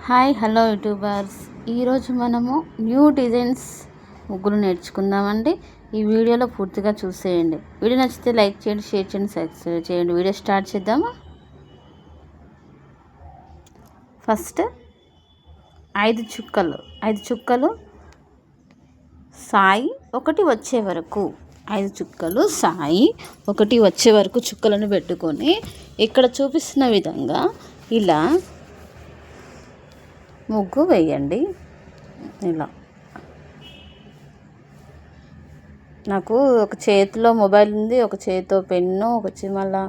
Hi hello YouTubers, ఈరోజు మనము new designs ముగ్గులు నేర్చుకుందామండి. ఈ వీడియోలో పూర్తిగా చూసేయండి. వీడియో నచ్చితే లైక్ చేయండి, షేర్ చేయండి, సబ్స్క్రైబ్ చేయండి. వీడియో స్టార్ట్ చేద్దామా? ఫస్ట్ 5 చుక్కలు సాయి ఒకటి వచ్చే వరకు 5 చుక్కలు సాయి ఒకటి వచ్చే వరకు చుక్కలను పెట్టుకొని ఇక్కడ చూపిస్తున్న విధంగా ఇలా ముగ్గు వేయండి. ఇలా నాకు ఒక చేతిలో మొబైల్ ఉంది, ఒక చేతితో పెన్ను, మళ్ళీ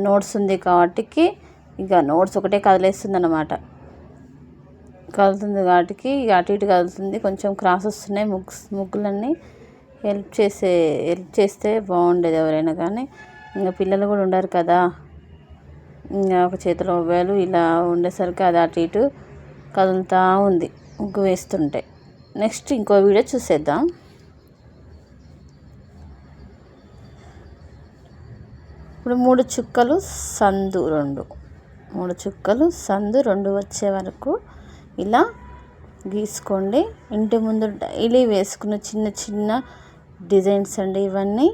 నోట్స్ ఉంది కాబట్టి ఇక నోట్స్ ఒకటే కదిలేస్తుంది అన్నమాట. కదులుతుంది కాబట్టి ఇక అటు ఇటు కదులుతుంది, కొంచెం క్రాస్ వస్తున్నాయి. ముగ్గులన్నీ హెల్ప్ చేస్తే బాగుండేది ఎవరైనా, కానీ ఇంకా పిల్లలు కూడా ఉండరు కదా. ఇంకా ఒక చేతిలో మొబైల్ ఇలా ఉండేసరికి అది అటు ఇటు కదులుతూ ఉంది ముగ్గు వేస్తుంటే. నెక్స్ట్ ఇంకో వీడియో చూసేద్దాం. ఇప్పుడు 3 చుక్కలు సందు 2 వచ్చే వరకు ఇలా గీసుకోండి. ఇంటి ముందు డైలీ వేసుకున్న చిన్న చిన్న డిజైన్స్ అండి ఇవన్నీ.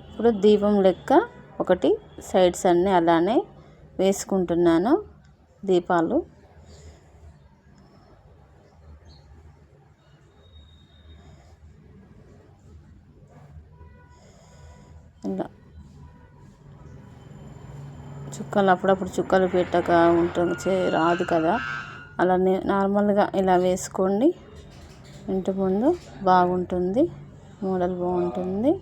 ఇప్పుడు దీపం లెక్క ఒకటి సైడ్స్ అన్నీ అలానే వేసుకుంటున్నాను దీపాలు. ఇలా చుక్కలు అప్పుడప్పుడు చుక్కలు పెట్టక ఉంటుంది, రాదు కదా. అలానే నార్మల్గా ఇలా వేసుకోండి. ఇంటి ముందు బాగుంటుంది, మోడల్ బాగుంటుంది.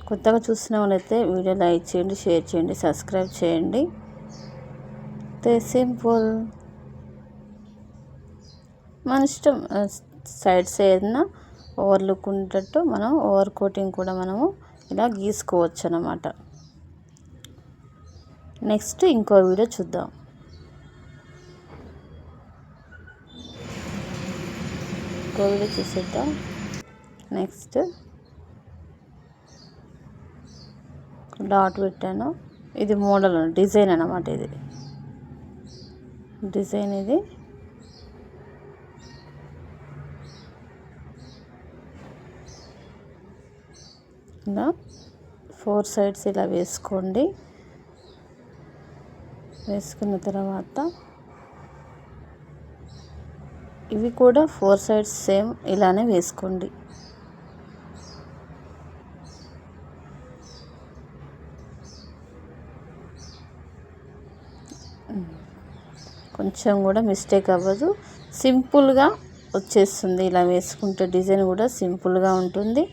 కొత్తగా చూసిన వాళ్ళైతే వీడియో లైక్ చేయండి, షేర్ చేయండి, సబ్స్క్రైబ్ చేయండి. సింపుల్, మన ఇష్టం. సైడ్స్ ఏదైనా ఓవర్ లుక్ ఉండేటట్టు మనం ఓవర్ కోటింగ్ కూడా మనము ఇలా గీసుకోవచ్చు అన్నమాట. నెక్స్ట్ ఇంకో వీడియో చూద్దాం. చూసేద్దాం. నెక్స్ట్ డాట్ పెట్టాను. ఇది మోడల్ డిజైన్ అన్నమాట. ఇది డిజైన్, ఇది ఇలా 4 సైడ్స్ ఇలా వేసుకోండి. వేసుకున్న తర్వాత ఇవి కూడా 4 సైడ్స్ సేమ్ ఇలానే వేసుకోండి. కొంచెం కూడా మిస్టేక్ అవ్వదు, సింపుల్గా వచ్చేస్తుంది. ఇలా వేసుకుంటే డిజైన్ కూడా సింపుల్గా ఉంటుంది.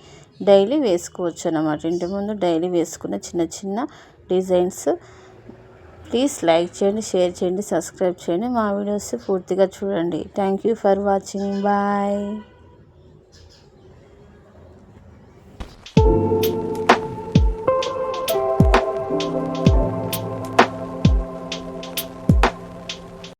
డైలీ వేసుకోవచ్చు అన్నమాట. ఇంటి ముందు డైలీ వేసుకునే చిన్న చిన్న డిజైన్స్. ప్లీజ్ లైక్ చేయండి, షేర్ చేయండి, సబ్స్క్రైబ్ చేయండి. మా వీడియోస్ పూర్తిగా చూడండి. Thank you for watching. Bye.